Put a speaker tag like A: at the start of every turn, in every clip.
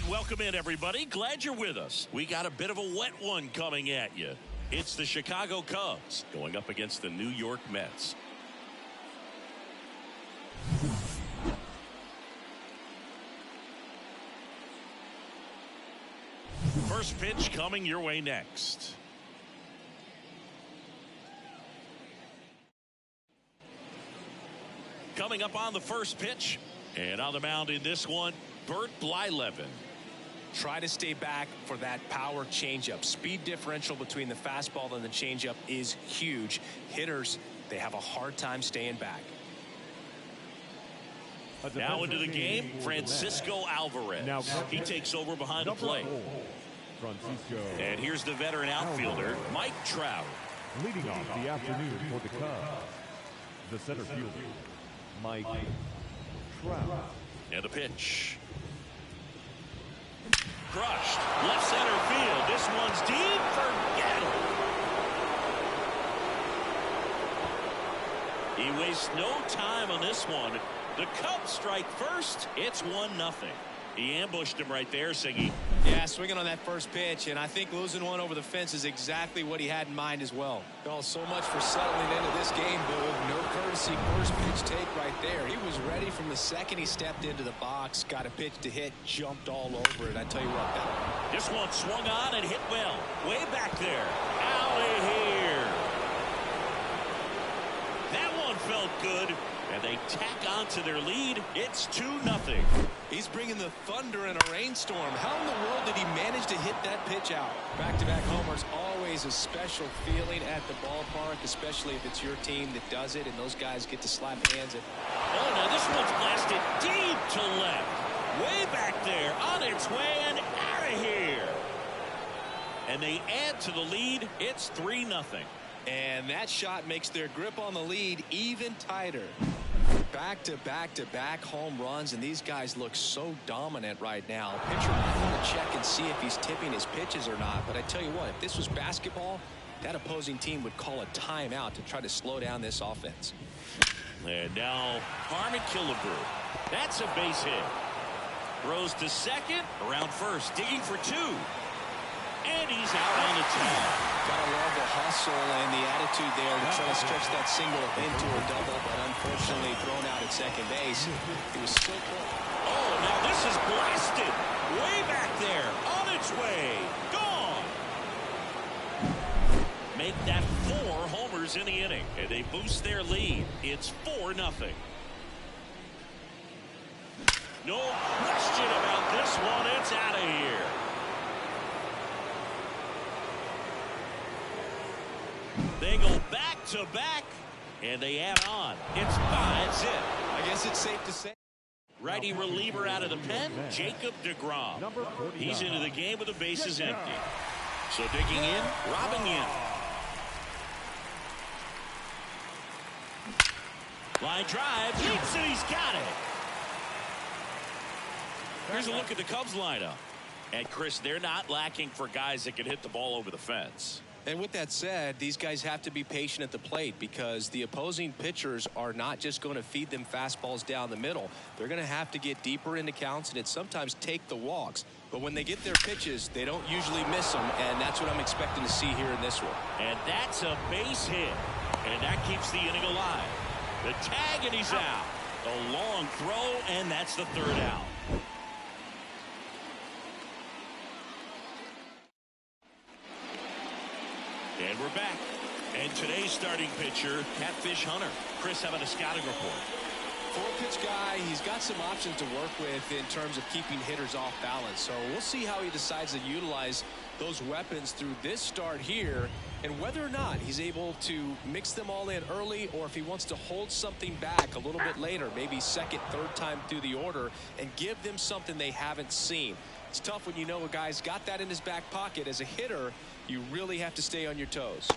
A: And welcome in, everybody. Glad you're with us. We got a bit of a wet one coming at you. It's the Chicago Cubs going up against the New York Mets. First pitch coming your way next. Coming up on the first pitch, and on the mound in this one, Bert Blyleven.
B: Try to stay back for that power changeup. Speed differential between the fastball and the changeup is huge. Hitters, they have a hard time staying back.
A: Now into the game, Francisco Alvarez. He takes over behind the plate. And here's the veteran outfielder, Mike Trout.
C: Leading off the afternoon for the Cubs, the center fielder, Mike Trout.
A: And the pitch. Crushed. Left center field. This one's deep. Forget it. He wastes no time on this one. The Cubs strike first. It's 1-0. He ambushed him right there, Siggy.
B: Yeah, swinging on that first pitch, and I think losing one over the fence is exactly what he had in mind as well.
D: Oh, so much for settling into this game, Boo. No courtesy first pitch take right there. He was ready from the second he stepped into the box, got a pitch to hit, jumped all over it. I tell you what,
A: this one swung on and hit well. Way back there. Out of here. That one felt good. And they tack on to their lead. It's 2-0.
D: He's bringing the thunder in a rainstorm. How in the world did he manage to hit that pitch out? Back-to-back homers, always a special feeling at the ballpark, especially if it's your team that does it and those guys get to slap hands at.
A: Oh, now this one's blasted deep to left. Way back there, on its way and out of here. And they add to the lead. It's 3-0.
D: And that shot makes their grip on the lead even tighter. Back-to-back-to-back home runs, and these guys look so dominant right now. Pitcher might want to check and see if he's tipping his pitches or not. But I tell you what, if this was basketball, that opposing team would call a timeout to try to slow down this offense.
A: And now Harmon Killebrew. That's a base hit. Throws to second, around first, digging for two. And he's out on the tag.
D: Gotta love the hustle and the attitude there to try to stretch that single into a double, but unfortunately thrown out at second base. He was so close.
A: Oh, now this is blasted. Way back there. On its way. Gone. Make that 4 homers in the inning, and they boost their lead. It's 4-0. No question about this one. It's out of here. They go back-to-back, and they add on. It's 5-zip.
D: I guess it's safe to say.
A: Righty reliever out of the pen, Jacob deGrom. He's into the game with the bases empty. So digging in, Robin Yin. Line drive, leaps and he's got it. Here's a look at the Cubs lineup. And Chris, they're not lacking for guys that can hit the ball over the fence.
D: And with that said, these guys have to be patient at the plate because the opposing pitchers are not just going to feed them fastballs down the middle. They're going to have to get deeper into counts and it sometimes take the walks. But when they get their pitches, they don't usually miss them, and that's what I'm expecting to see here in this one.
A: And that's a base hit, and that keeps the inning alive. The tag, and he's out. A long throw, and that's the 3rd out. And we're back. And today's starting pitcher, Catfish Hunter. Chris, how about a scouting report?
D: 4-pitch guy. He's got some options to work with in terms of keeping hitters off balance. So we'll see how he decides to utilize those weapons through this start here and whether or not he's able to mix them all in early or if he wants to hold something back a little bit later, maybe second, third time through the order and give them something they haven't seen. It's tough when you know a guy's got that in his back pocket. As a hitter, you really have to stay on your toes.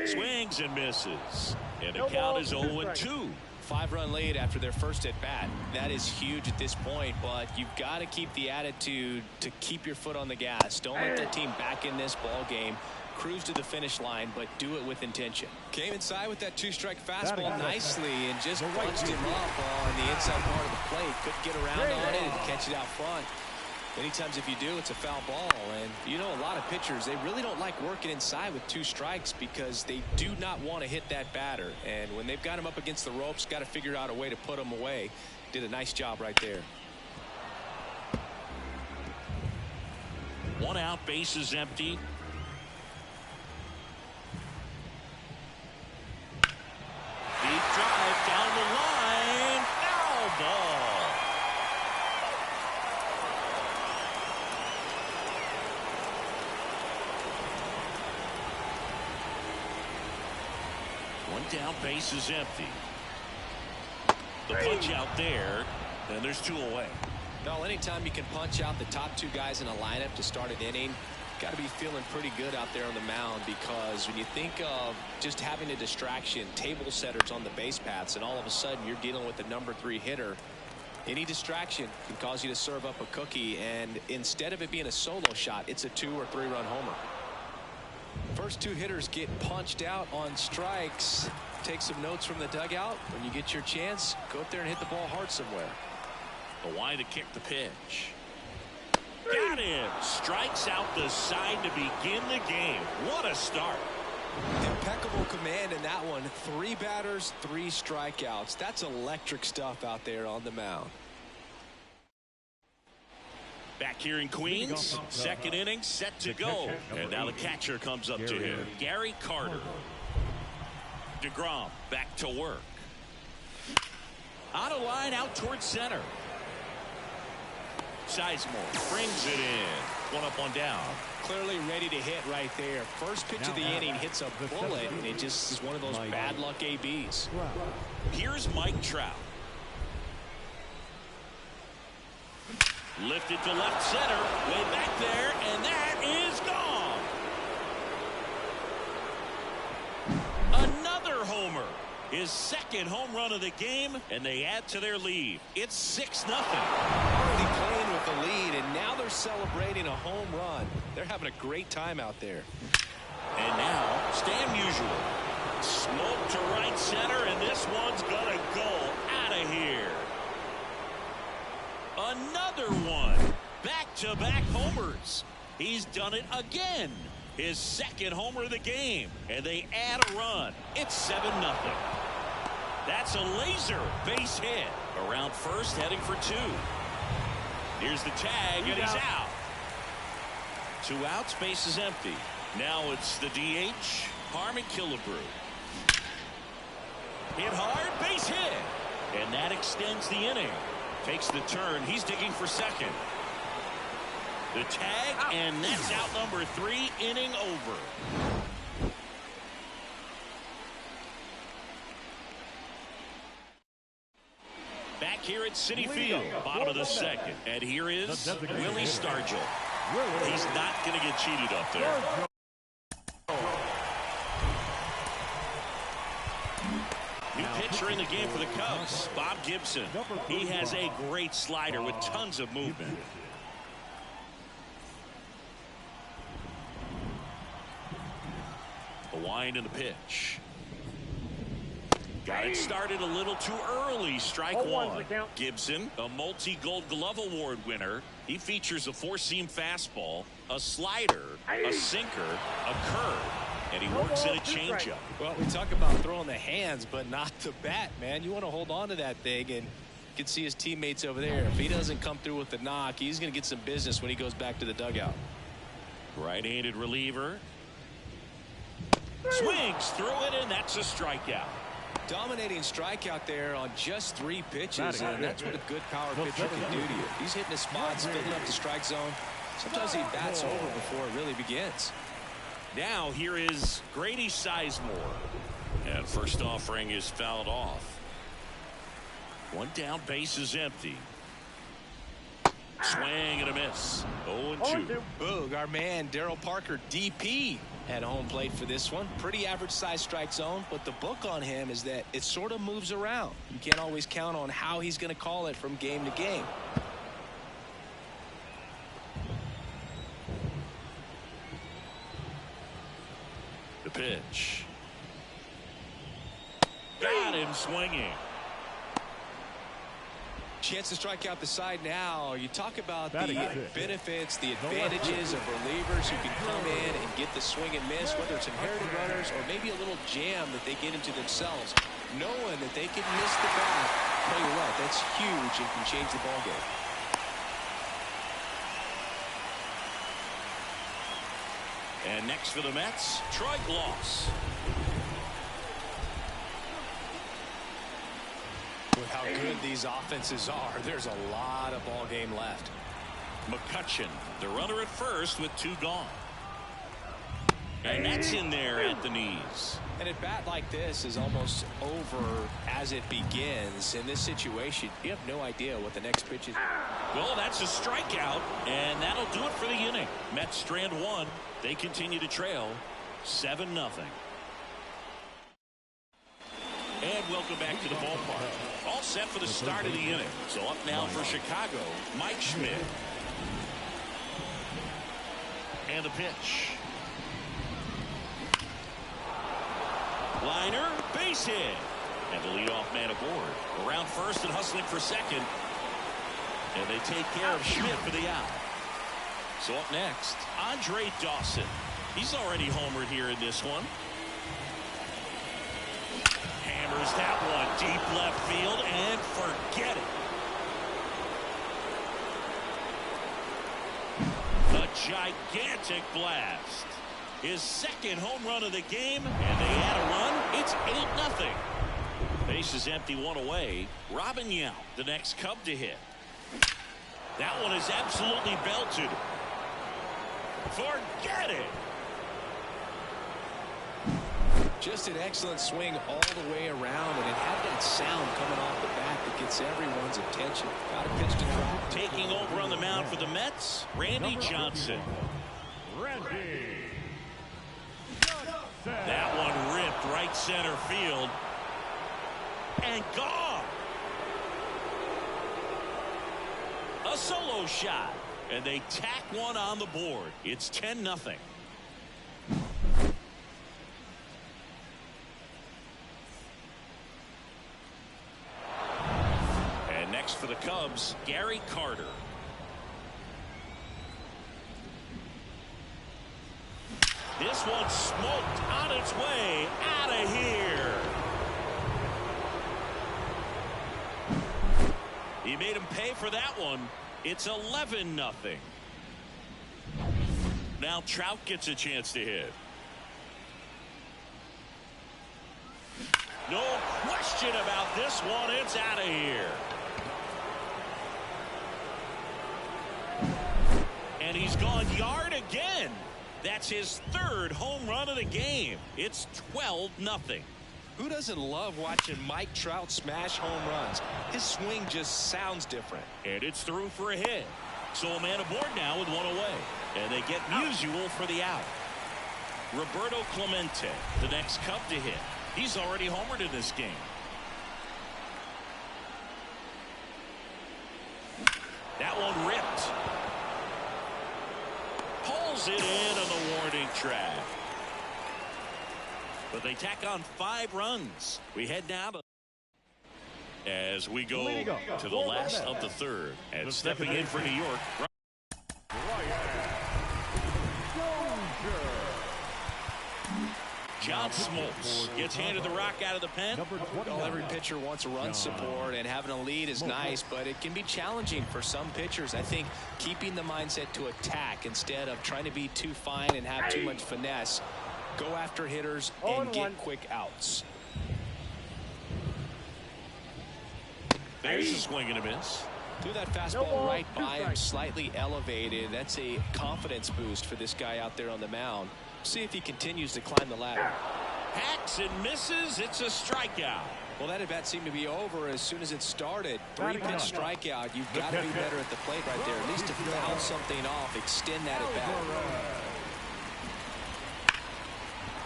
A: Swings and misses. And the count is 0-2.
D: 5-run lead after their first at bat. That is huge at this point, but you've got to keep the attitude to keep your foot on the gas. Don't let the team back in this ball game. Cruise to the finish line, but do it with intention. Came inside with that 2-strike fastball nicely and just bunched him up on the inside part of the plate. Couldn't get around on it and catch it out front. Many times if you do, it's a foul ball. And you know, a lot of pitchers, they really don't like working inside with 2 strikes because they do not want to hit that batter. And when they've got him up against the ropes, got to figure out a way to put him away. Did a nice job right there.
A: 1 out, bases empty. Deep drive down the line. Foul ball. One down, base is empty. The punch out there, and there's 2 away.
D: Well, anytime you can punch out the top 2 guys in a lineup to start an inning, got to be feeling pretty good out there on the mound, because when you think of just having a distraction, table setters on the base paths, and all of a sudden you're dealing with the number 3 hitter, any distraction can cause you to serve up a cookie, and instead of it being a solo shot, it's a 2 or 3 run homer. First 2 hitters get punched out on strikes. Take some notes from the dugout. When you get your chance, go up there and hit the ball hard somewhere.
A: The wide to kick the pitch. Got him. Strikes out the side to begin the game. What a start.
D: Impeccable command in that one. 3 batters, 3 strikeouts. That's electric stuff out there on the mound.
A: Back here in Queens, second inning set to go. And now the catcher comes up to him. Gary Carter. DeGrom back to work. Out of line, out towards center. Sizemore brings it in. 1 up, 1 down.
D: Clearly ready to hit right there. First pitch of the inning hits a bullet, and it just is one of those bad luck ABs.
A: Here's Mike Trout. Lifted to left center, way back there, and that is gone. Another homer. His 2nd home run of the game, and they add to their lead. It's 6-0.
D: Already playing with the lead, and now they're celebrating a home run. They're having a great time out there.
A: And now, Stan Musial. Smoke to right center, and this one's gonna go out of here. Another one. Back-to-back homers. He's done it again. His 2nd homer of the game, and they add a run. It's 7-0. That's a laser base hit. Around first, heading for 2. Here's the tag, and he's out. 2 outs, base is empty. Now it's the DH, Harmon Killebrew. Hit hard, base hit. And that extends the inning. Takes the turn. He's digging for 2nd. The tag, and that's out number 3, inning over. Back here at Citi Field, bottom of the 2nd. And here is Willie Stargell. He's not going to get cheated up there. New pitcher in the game for the Cubs, Bob Gibson. He has a great slider with tons of movement. The wind and the pitch. Got it started a little too early. Strike 1. Gibson, a multi-Gold Glove Award winner. He features a 4-seam fastball, a slider, a sinker, a curve, and he works in a changeup.
D: Well, we talk about throwing the hands, but not the bat, man. You want to hold on to that thing, and you can see his teammates over there. If he doesn't come through with the knock, he's going to get some business when he goes back to the dugout.
A: Right-handed reliever. Swings through it, and that's a strikeout.
D: Dominating strikeout there on just 3 pitches, and that's what a good power pitcher can do to you. He's hitting his spots, filling up the strike zone. Sometimes he bats over before it really begins.
A: Now here is Grady Sizemore. And first offering is fouled off. 1 down, base is empty. Swing and a miss. 0-2.
D: Boog, our man Darryl Parker, DP, at home plate for this one. Pretty average size strike zone, but the book on him is that it sort of moves around. You can't always count on how he's going to call it from game to game.
A: The pitch. Got him swinging.
D: Chance to strike out the side now. You talk about the
C: Batting
D: benefits, the advantages of relievers who can come in and get the swing and miss, whether it's inherited runners or maybe a little jam that they get into themselves. Knowing that they can miss the bat, tell you what, that's huge and can change the ball game.
A: And next for the Mets, Troy Gloss.
D: With how good these offenses are, there's a lot of ball game left.
A: McCutchen, the runner at first with 2 gone. And that's in there at the knees.
D: And a bat like this is almost over as it begins. In this situation, you have no idea what the next pitch is.
A: Well, that's a strikeout, and that'll do it for the inning. Mets strand 1. They continue to trail 7-0. And welcome back to the ballpark. All set for the start of the inning. So up now for Chicago, Mike Schmidt. And the pitch. Liner, base hit. And the leadoff man aboard. Around first and hustling for second. And they take care of Schmidt for the out. So up next, Andre Dawson. He's already homered here in this one. Hammers that one deep left field and forget it. A gigantic blast. His second home run of the game, and they add a run. It's 8-0. Base is empty, 1 away. Robin Yount, the next Cub to hit. That one is absolutely belted. Forget it.
D: Just an excellent swing all the way around, and it had that sound coming off the bat that gets everyone's attention. Got a pitch to drop.
A: Taking over on the mound for the Mets, Randy Johnson. That one ripped right center field. And gone. A solo shot. And they tack one on the board. It's 10-0. And next for the Cubs, Gary Carter. This one smoked on its way out of here. He made him pay for that one. It's 11-0. Now Trout gets a chance to hit. No question about this one. It's out of here. And he's gone yard again. That's his 3rd home run of the game. It's 12-0.
D: Who doesn't love watching Mike Trout smash home runs? His swing just sounds different.
A: And it's through for a hit. So a man aboard now with 1 away. And they get Musial for the out. Roberto Clemente, the next Cub to hit. He's already homered in this game. That one ripped. Pulls it in on the warning track. But they tack on 5 runs. We head now to as we go to the last of the 3rd. And stepping in for New York. John Smoltz gets handed the rock out of the pen.
D: Well, every pitcher wants run support, and having a lead is nice, but it can be challenging for some pitchers. I think keeping the mindset to attack instead of trying to be too fine and have too much finesse. Go after hitters and get quick outs.
A: There's a swing and a miss.
D: Threw that fastball right by him, slightly elevated. That's a confidence boost for this guy out there on the mound. See if he continues to climb the ladder.
A: Hacks and misses. It's a strikeout.
D: Well, that at bat seemed to be over as soon as it started. 3-pitch strikeout. You've got to be better at the plate right there. At least to foul something off, extend that at bat.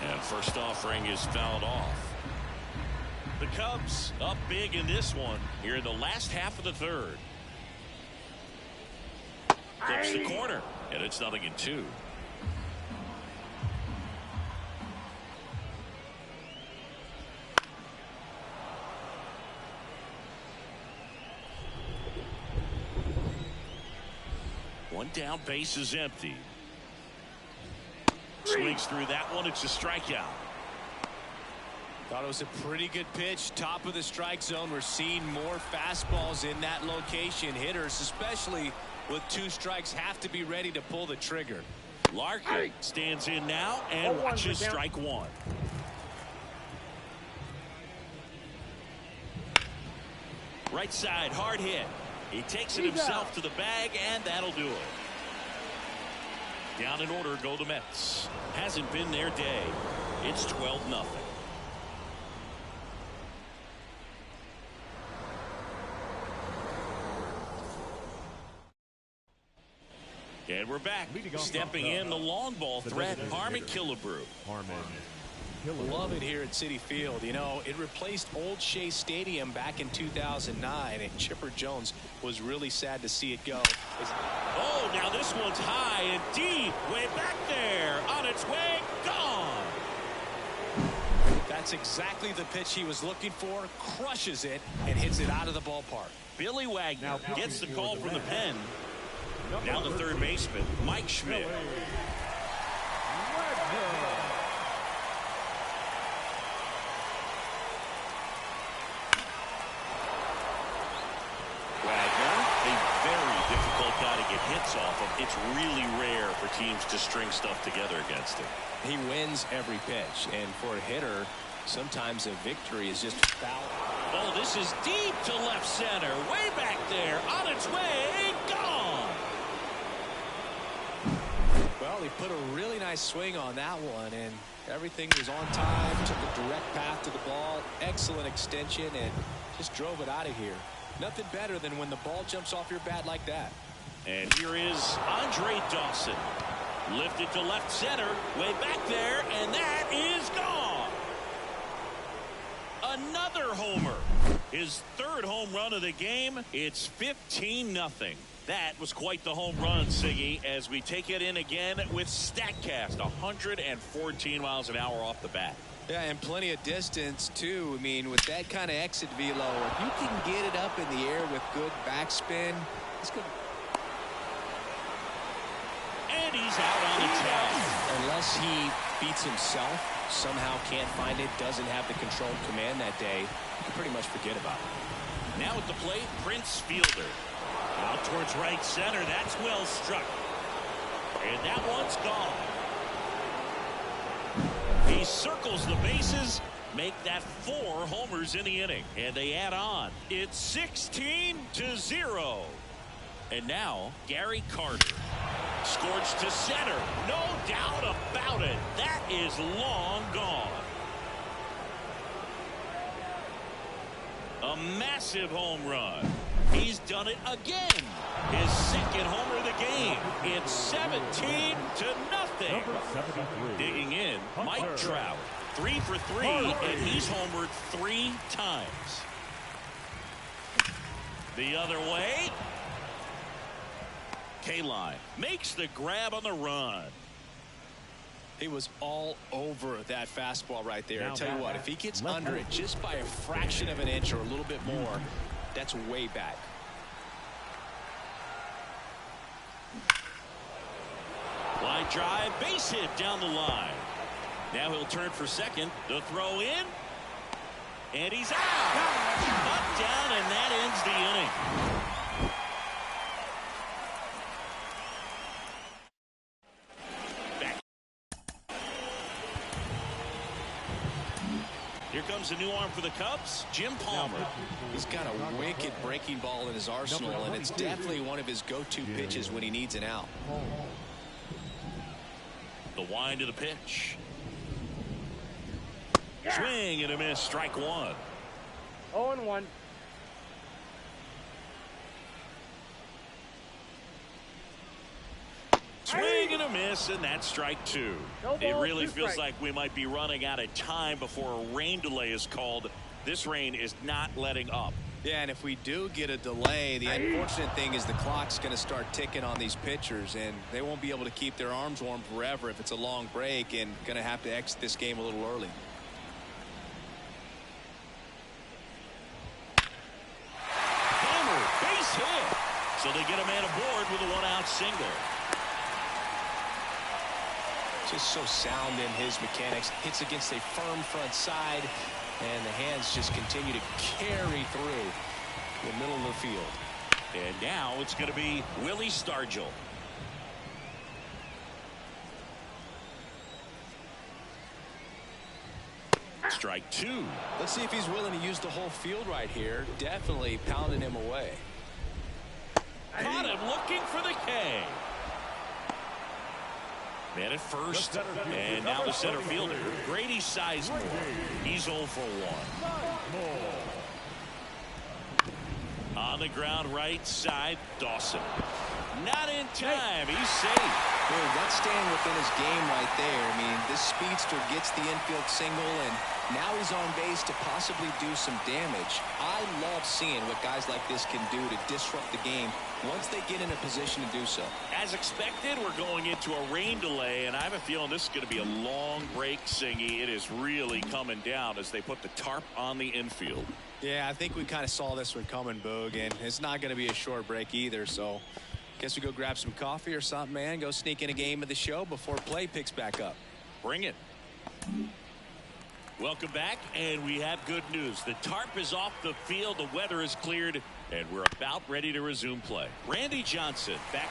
A: And first offering is fouled off. The Cubs up big in this one here in the last half of the 3rd. Flips the corner, and it's 0-2. One down, base is empty. Swings through that one. It's a strikeout.
D: Thought it was a pretty good pitch. Top of the strike zone. We're seeing more fastballs in that location. Hitters, especially with 2 strikes, have to be ready to pull the trigger.
A: Larkin stands in now and watches strike 1. Right side, hard hit. He takes it himself to the bag, and that'll do it. Down in order go the Mets. Hasn't been their day. It's 12-0. And we're back. Stepping in the long ball threat, Harmon Killebrew.
D: Love it here at Citi Field. You know, it replaced Old Shea Stadium back in 2009, and Chipper Jones was really sad to see it go.
A: Oh, now this one's high and deep, way back there, on its way, gone.
D: That's exactly the pitch he was looking for. Crushes it and hits it out of the ballpark.
A: Billy Wagner gets the call from the pen. Now the third baseman, Mike Schmidt. Hits off of. It's really rare for teams to string stuff together against him.
D: He wins every pitch, and for a hitter, sometimes a victory is just foul.
A: Oh, this is deep to left center, way back there, on its way, gone.
D: Well, he put a really nice swing on that one, and everything was on time. Took a direct path to the ball, excellent extension, and just drove it out of here. Nothing better than when the ball jumps off your bat like that.
A: And here is Andre Dawson. Lifted to left center, way back there, and that is gone. Another homer. His third home run of the game. It's 15-0. That was quite the home run, Siggy, as we take it in again with StatCast. 114 miles an hour off the bat.
D: Yeah, and plenty of distance, too. I mean, with that kind of exit velo, if you can get it up in the air with good backspin, it's good.
A: And he's out on the tail.
D: Unless he beats himself, somehow can't find it, doesn't have the controlled command that day, you can pretty much forget about it.
A: Now at the plate, Prince Fielder. Out towards right center. That's well struck. And that one's gone. He circles the bases. Make that 4 homers in the inning. And they add on. It's 16-0. And now, Gary Carter. Scorched to center. No doubt about it. That is long gone. A massive home run. He's done it again. His second homer of the game. It's 17-0. Digging in, Mike Trout. 3 for 3, and he's homered 3 times. The other way. K-line makes the grab on the run.
D: He was all over that fastball right there. I tell you what, if he gets under it just by a fraction of an inch or a little bit more, that's way back.
A: Line drive, base hit down the line. Now he'll turn for second. The throw in. And he's out. Up, down, and that ends the inning. Here comes a new arm for the Cubs, Jim Palmer.
D: He's got a wicked breaking ball in his arsenal, and it's definitely one of his go-to pitches when he needs an out.
A: The wind of the pitch. Swing and a miss, strike 1.
E: 0-1.
A: Swing and a miss, and that's strike 2. It really feels like we might be running out of time before a rain delay is called. This rain is not letting up.
D: Yeah, and if we do get a delay, the unfortunate thing is the clock's going to start ticking on these pitchers, and they won't be able to keep their arms warm forever if it's a long break, and going to have to exit this game a little early.
A: Hammer, base hit. So they get a man aboard with a 1-out single.
B: Just so sound in his mechanics. Hits against a firm front side, and the hands just continue to carry through the middle of the field.
A: And now it's going to be Willie Stargell. Strike two.
B: Let's see if he's willing to use the whole field right here. Definitely pounding him away.
A: Caught him looking for the K. Man at first, and now the center fielder, Grady Sizemore. He's 0 for 1. On the ground right side, Dawson. Not in time. He's safe.
B: Boy, that's staying within his game right there. I mean, this speedster gets the infield single, and now he's on base to possibly do some damage. I love seeing what guys like this can do to disrupt the game once they get in a position to do so.
A: As expected, we're going into a rain delay, and I have a feeling this is going to be a long break, Singy. It is really coming down as they put the tarp on the infield.
B: Yeah, I think we kind of saw this one coming, Boog, and it's not going to be a short break either, so guess we go grab some coffee or something, man. Go sneak in a game of the show before play picks back up.
A: Bring it. Welcome back, and we have good news. The tarp is off the field, the weather is cleared, and we're about ready to resume play. Randy Johnson back.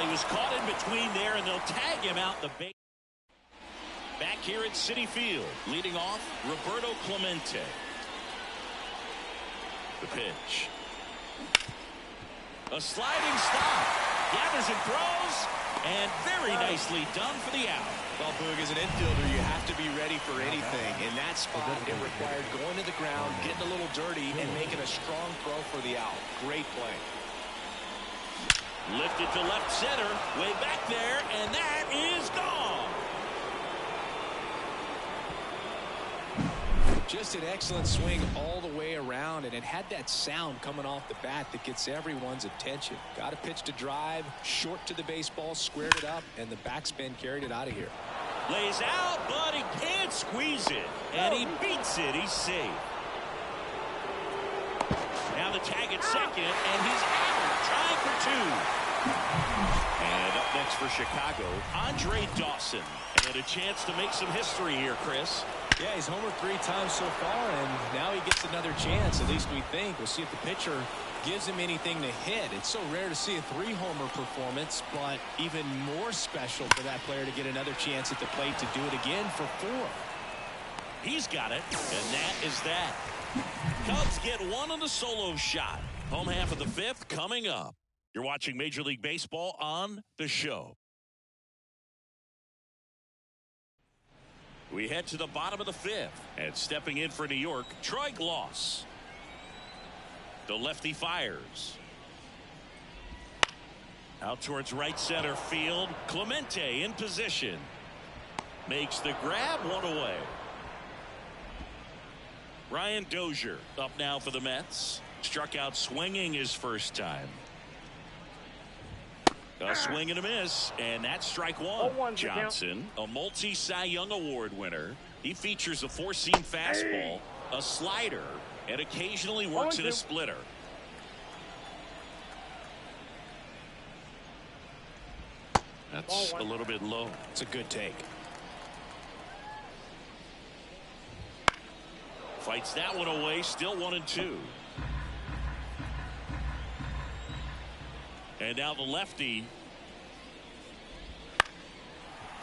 A: He was caught in between there, and they'll tag him out the base. Back here at Citi Field, leading off, Roberto Clemente. The pitch. A sliding stop. Gathers and throws, and very nicely done for the out.
B: Well, Boog, as an infielder, you have to be ready for anything. In that spot, it required going to the ground, getting a little dirty, and making a strong throw for the out. Great play.
A: Lifted to left center, way back there, and that is gone.
B: Just an excellent swing all the way around, and it had that sound coming off the bat that gets everyone's attention. Got a pitch to drive, short to the baseball, squared it up, and the backspin carried it out of here.
A: Lays out, but he can't squeeze it, and he beats it. He's safe. Now the tag at second, and he's out, trying for two. And up next for Chicago, Andre Dawson. And a chance to make some history here, Chris.
B: Yeah, he's homered 3 times so far, and now he gets another chance, at least we think. We'll see if the pitcher gives him anything to hit. It's so rare to see a 3-homer performance, but even more special for that player to get another chance at the plate to do it again for 4.
A: He's got it, and that is that. Cubs get one on the solo shot. Home half of the 5th coming up. You're watching Major League Baseball on The Show. We head to the bottom of the 5th, and stepping in for New York, Troy Gloss. The lefty fires. Out towards right center field. Clemente in position. Makes the grab, 1 away. Ryan Dozier up now for the Mets. Struck out swinging his first time. A swing and a miss, and that's strike 1. Johnson, a multi-Cy Young Award winner. He features a 4-seam fastball, a slider, and occasionally works in a splitter. That's a little bit low.
B: It's a good take.
A: Fights that one away, still 1-2. And now the lefty.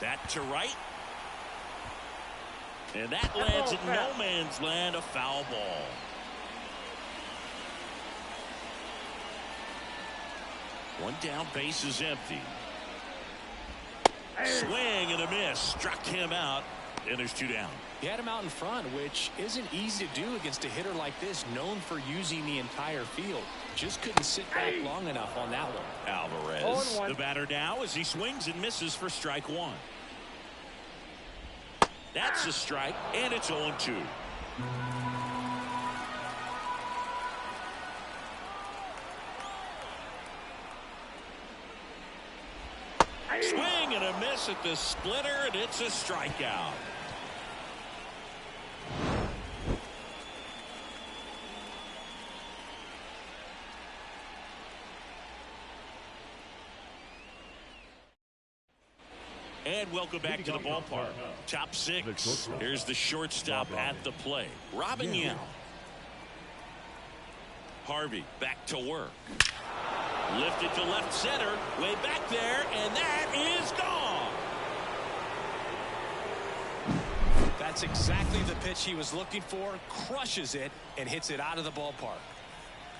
A: That to right. And that lands in no man's land, a foul ball. One down, base is empty. Swing and a miss. Struck him out, and there's 2 down.
B: He had him out in front, which isn't easy to do against a hitter like this, known for using the entire field. Just couldn't sit back long enough on that one.
A: Alvarez, the batter now, as he swings and misses for strike 1. That's a strike, and it's 0-2. Swing and a miss at the splitter, and it's a strikeout. And welcome back to the ballpark. Top six. Here's the shortstop at the plate. Robin Yount. Harvey back to work. Lifted to left center. Way back there. And that is gone.
B: That's exactly the pitch he was looking for. Crushes it and hits it out of the ballpark.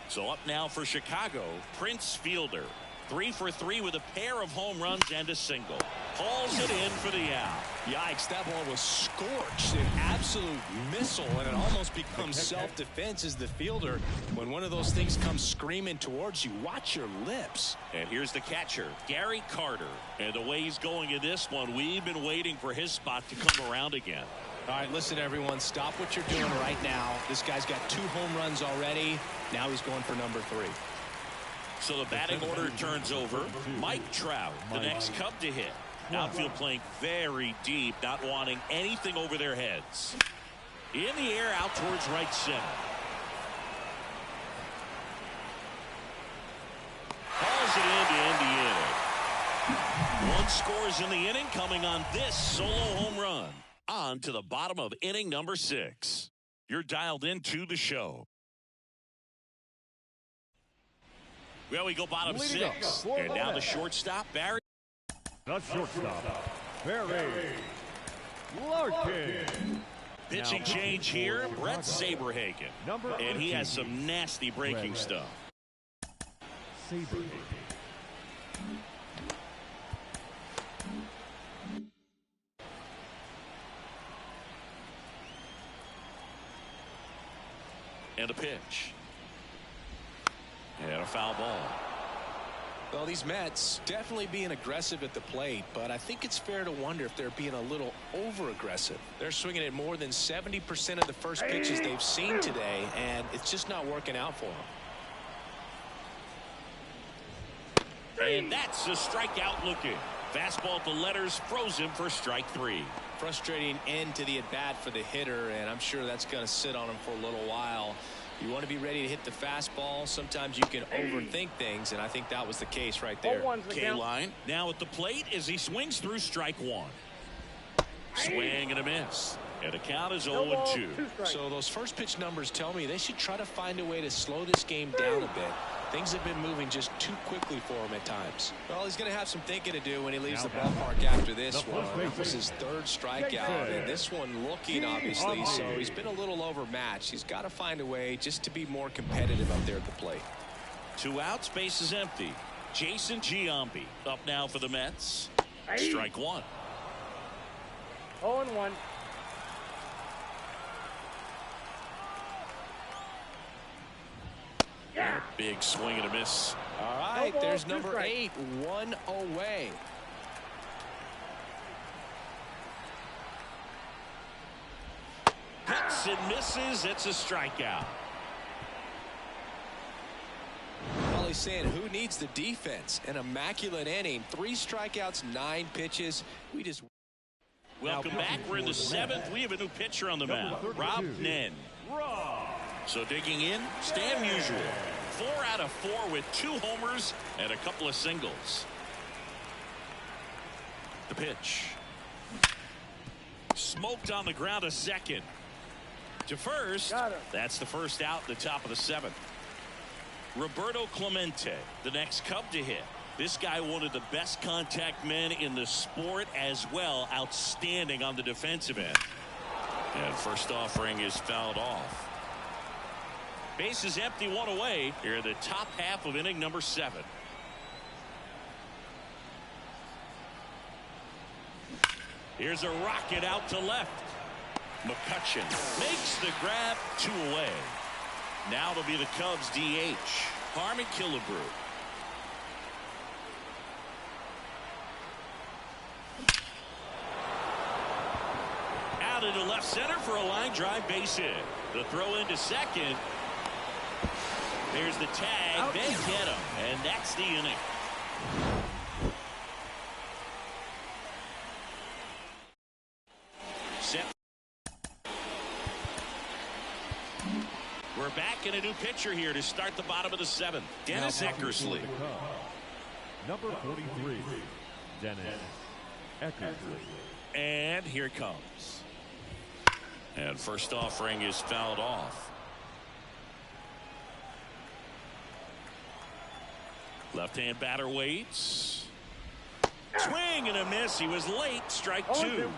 A: So up now for Chicago, Prince Fielder. 3 for 3 with a pair of home runs and a single. Hauls it in for the out.
B: Yikes, that ball was scorched. An absolute missile, and it almost becomes self-defense as the fielder. When one of those things comes screaming towards you, watch your lips.
A: And here's the catcher, Gary Carter. And the way he's going in this one, we've been waiting for his spot to come around again.
B: All right, listen, everyone, stop what you're doing right now. This guy's got 2 home runs already. Now he's going for number 3.
A: So the batting order turns over. Mike Trout, the next Cub to hit. Outfield playing very deep, not wanting anything over their heads. In the air, out towards right center. Hauls it in to end the inning. 1 scores in the inning, coming on this solo home run. On to the bottom of inning number 6. You're dialed into the show. Well, we go bottom 6. And now the shortstop, Barry.
C: The shortstop, Barry Larkin.
A: Pitching change here, Brett Saberhagen. And he has some nasty breaking stuff.
C: Saberhagen.
A: And a pitch. And a foul ball.
B: Well, these Mets definitely being aggressive at the plate, but I think it's fair to wonder if they're being a little over-aggressive. They're swinging at more than 70% of the first pitches they've seen today, and it's just not working out for them.
A: And that's a strikeout looking. Fastball at the letters, froze him for strike 3.
B: Frustrating end to the at-bat for the hitter, and I'm sure that's going to sit on him for a little while. You want to be ready to hit the fastball. Sometimes you can overthink things, and I think that was the case right there.
A: K-line now at the plate as he swings through strike 1. Swing and a miss. And the count is 0-2.
B: So those first pitch numbers tell me they should try to find a way to slow this game down a bit. Things have been moving just too quickly for him at times. Well, he's going to have some thinking to do when he leaves the ballpark after this one. That was his 3rd strikeout, and this one looking, obviously, so he's been a little overmatched. He's got to find a way just to be more competitive up there at the plate.
A: 2 outs, base is empty. Jason Giambi up now for the Mets. Strike 1.
E: 0-1.
A: Big swing and a miss.
B: All right, there's number 8, 1 away.
A: Hits and misses. It's a strikeout.
B: Well, he's saying who needs the defense? An immaculate inning. 3 strikeouts, 9 pitches. We just.
A: Welcome back. We're in the 7th. We have a new pitcher on the mound, Rob Nen. So digging in, Stan Musial. 4 out of 4 with 2 homers and a couple of singles. The pitch. Smoked on the ground, a second. To first. That's the first out, the top of the 7th. Roberto Clemente, the next Cub to hit. This guy, one of the best contact men in the sport as well. Outstanding on the defensive end. And first offering is fouled off. Base is empty, 1 away. Here in the top half of inning number 7. Here's a rocket out to left. McCutchen makes the grab, 2 away. Now it'll be the Cubs DH, Harmon Killebrew. Out into left center for a line drive base hit. The throw into second. There's the tag. They get him, and that's the inning. Set. We're back in a new pitcher here to start the bottom of the 7th. Dennis Eckersley.
C: Number 43, Dennis Eckersley.
A: And here it comes. And first offering is fouled off. Left-hand batter waits. Swing and a miss. He was late. Strike 2.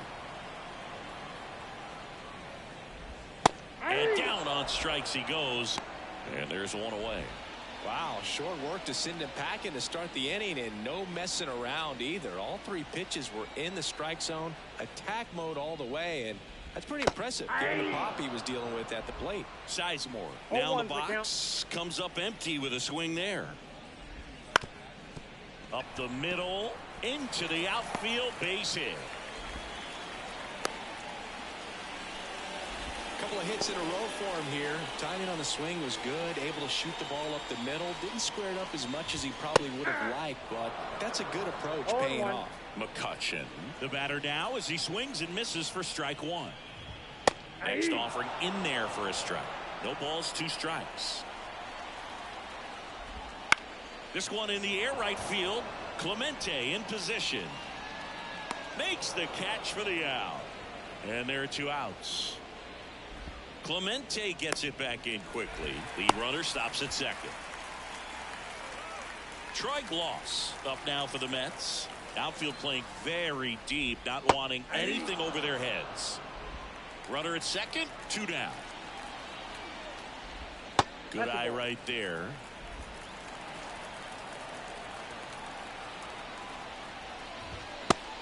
A: And down on strikes he goes. And there's one away.
B: Wow, short work to send him packing to start the inning, and no messing around either. All 3 pitches were in the strike zone, attack mode all the way, and that's pretty impressive given the pop he was dealing with at the plate.
A: Sizemore down the box, comes up empty with a swing there. Up the middle, into the outfield, base hit.
B: Couple of hits in a row for him here. Timing on the swing was good, able to shoot the ball up the middle. Didn't square it up as much as he probably would have liked, but that's a good approach, paying off.
A: McCutchen, the batter now, as he swings and misses for strike 1. Next offering in there for a strike. No balls, 2 strikes. This one in the air, right field. Clemente in position. Makes the catch for the out. And there are 2 outs. Clemente gets it back in quickly. Lead runner stops at second. Troy Gloss up now for the Mets. Outfield playing very deep, not wanting anything over their heads. Runner at second, 2 down. Good eye right there.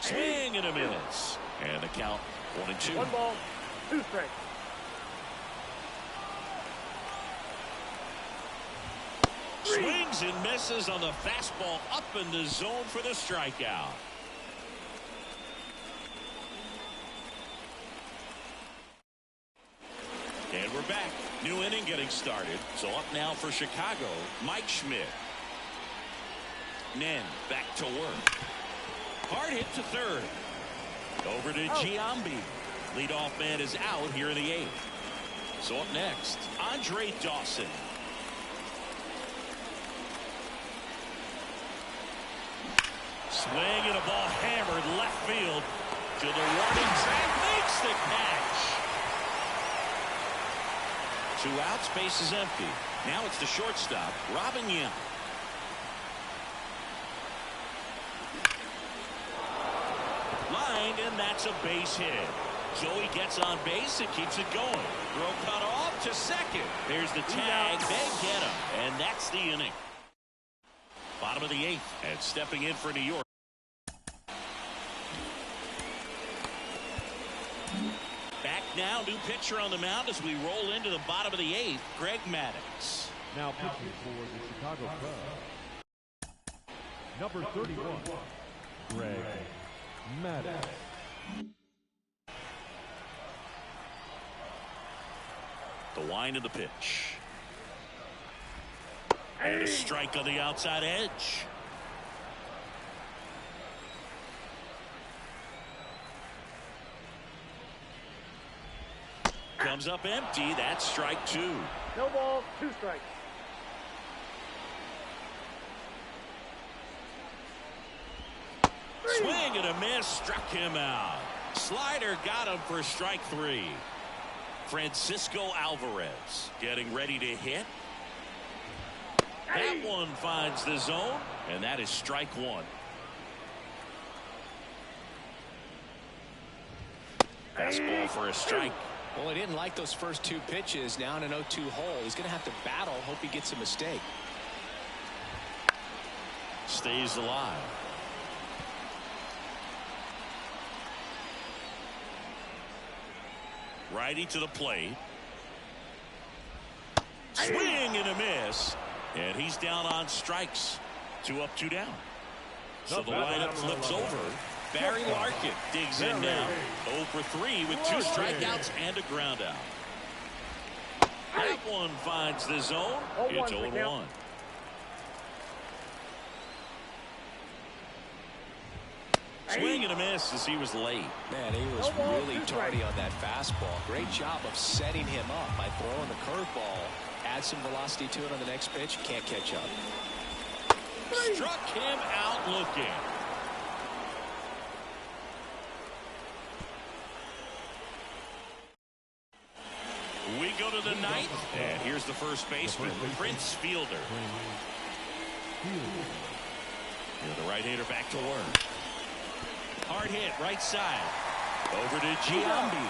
A: Swing and a miss. And the count 1-2.
E: 1 ball, 2 strikes.
A: Swings and misses on the fastball up in the zone for the strikeout. And we're back. New inning getting started. So up now for Chicago, Mike Schmidt. Nen back to work. Hard hit to third. Over to Giambi. Leadoff man is out here in the 8th. So up next, Andre Dawson. Swing and a ball hammered left field to the warning track. Makes the catch. 2 outs, base is empty. Now it's the shortstop, Robin Yount. Lined, and that's a base hit. Joey gets on base and keeps it going. Throw cut off to second. There's the tag. They get him. And that's the inning. Bottom of the 8th. And stepping in for New York. Back now, new pitcher on the mound as we roll into the bottom of the 8th. Greg Maddux.
C: Now pitching for the Chicago Cubs, number 31, Greg Maddux.
A: The wind of the pitch. And a strike on the outside edge. Comes up empty. That's strike 2.
E: No ball, 2 strikes.
A: Swing and a miss. Struck him out. Slider got him for strike 3. Francisco Alvarez getting ready to hit. That one finds the zone, and that is strike 1. Fastball for a strike.
B: Well, he didn't like those first 2 pitches. Now in an 0-2 hole. He's going to have to battle. Hope he gets a mistake.
A: Stays alive. Righty to the plate. Swing and a miss. And he's down on strikes. 2 up, 2 down. So the lineup flips over. Barry Larkin digs in now. 0 for 3 with 2 strikeouts and a ground out. That one finds the zone. It's 0-1. Swing and a miss as he was late.
B: Man, he was really tardy on that fastball. Great job of setting him up by throwing the curveball. Add some velocity to it on the next pitch. Can't catch up.
A: Struck him out looking. go to the ninth. And here's the first baseman, Prince Fielder. The right-hander back to work. Hard hit, right side. Over to Giambi.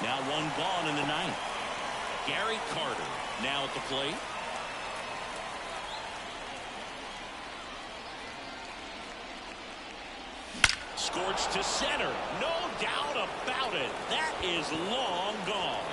A: Now one gone in the ninth. Gary Carter now at the plate. Scorched to center. No doubt about it. That is long gone.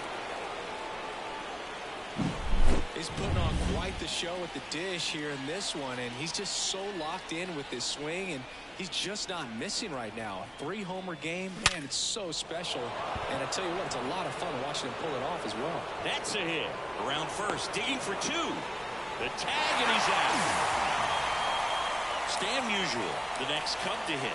B: He's putting on quite the show at the dish here in this one, and he's just so locked in with this swing, and he's just not missing right now. A 3-homer game, man, it's so special. And I tell you what, it's a lot of fun watching him pull it off as well.
A: That's a hit. Around first, digging for 2. The tag, and he's out. Stan Musial, the next Cub to hit.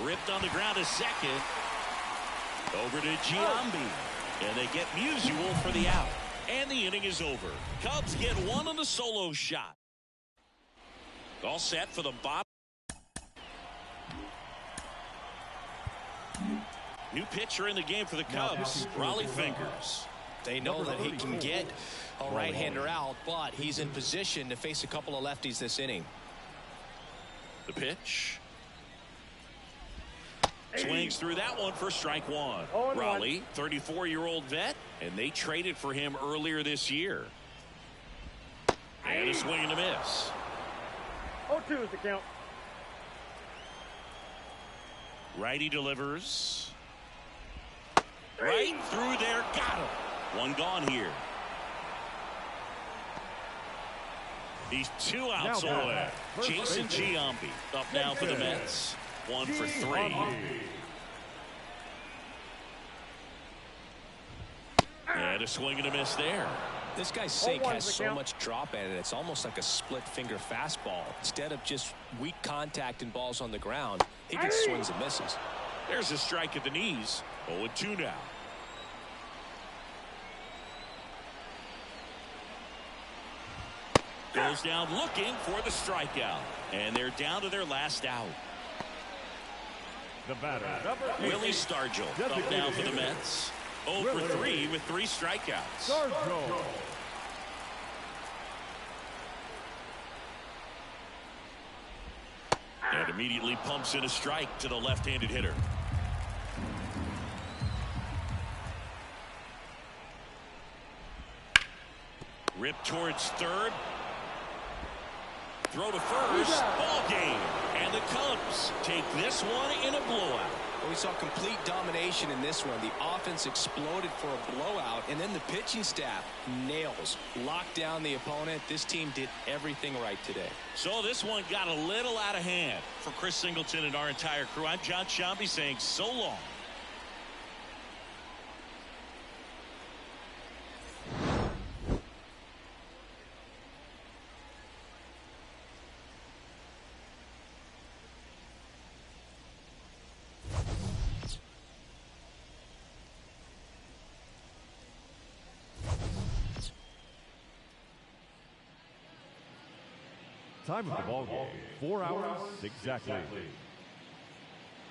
A: Ripped on the ground to second. Over to Giambi. And they get Musial for the out. And the inning is over. Cubs get one on the solo shot. All set for the bottom. New pitcher in the game for the Cubs, Raleigh Fingers.
B: They know that he can get a right-hander out, but he's in position to face a couple of lefties this inning.
A: The pitch. Swings through that one for strike 1. Raleigh, 34-year-old vet, and they traded for him earlier this year. And a swing and a miss.
E: 0-2 is the count.
A: Righty delivers. Right through there, got him. One gone here. He's 2 outs away. Jason Giambi up now for the Mets. 1 for 3. And a swing and a miss there.
B: This guy's sink has so much drop at it. It's almost like a split finger fastball. Instead of just weak contact and balls on the ground, he gets swings and misses.
A: There's a strike at the knees. 0-2 now. Goes down looking for the strikeout. And they're down to their last out.
C: The batter,
A: Willie Stargell up now for the Mets. 0 for 3 with 3 strikeouts.
C: Stargell.
A: And immediately pumps in a strike to the left-handed hitter. Rip towards third. Throw to first. Ball game. And the Cubs take this one in a blowout.
B: Well, we saw complete domination in this one. The offense exploded for a blowout, and then the pitching staff nails. Locked down the opponent. This team did everything right today.
A: So this one got a little out of hand. For Chris Singleton and our entire crew, I'm John Sciambi saying so long.
C: Time of the ball game, 4 hours exactly.